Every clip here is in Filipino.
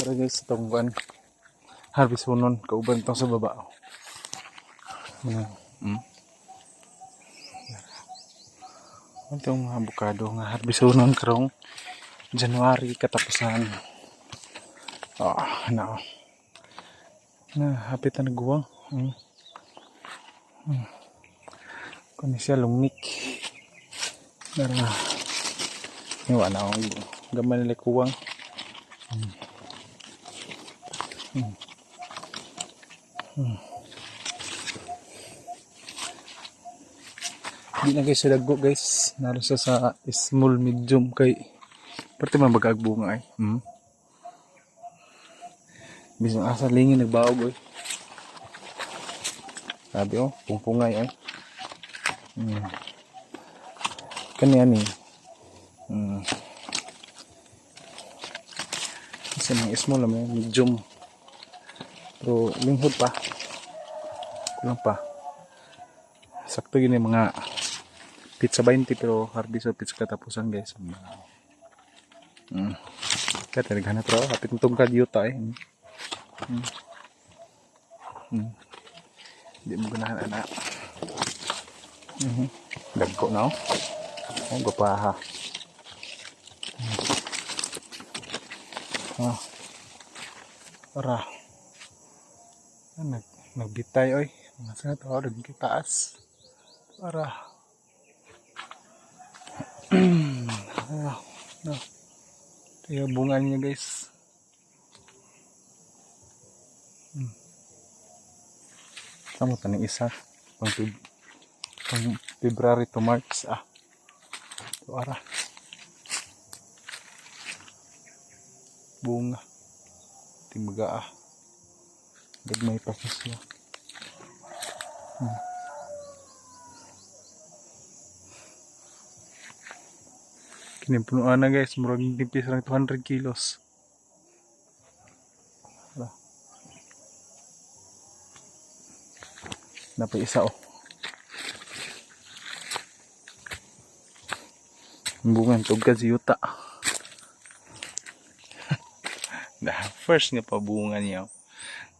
Tara guys, itong buwan. Harvest hunon, kauban itong sa baba. Itong mga abukado nga harvest hunon karong January katapusan. Na hapit na nagguwang. Kung siya lumik. Nara. Iwa na akong gaman nila kuwang. Hindi na guys sa dago guys. Naro siya sa small medium kay pati man bagagbunga ay. Bisang asa lingin nagbaog oy. Sabi pungpungay ay. Kanya ni. Kasi mga small lang medium. Pero linghod pa. Kulang pa. Sakto yun yung mga pizza 20 pero harvest o pizza katapusan guys. Kaya tinaghanap raw. Hapit ng tungkad yuta eh. Hindi mo ganahan anak. Dagko na gapaha. Para nagbitay oy. Masa na tawag ng kitaas. Para ito yung bunga niya guys. Sama tanong isa pang February to March ito bunga timbaga dagmay pa siya. Kinimpunuan na guys, murag nipis lang 200 kilos. Napay isa bungan tugad si yuta. First nga pabungan niya.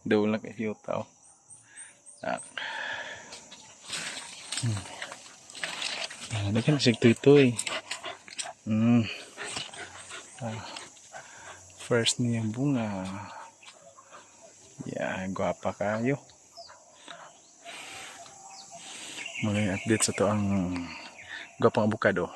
Daw lang kay yuta Dagan sig tuy-tuy. First niya bunga. Guwapa kayo. Mga update sa to ang gwapang abukado.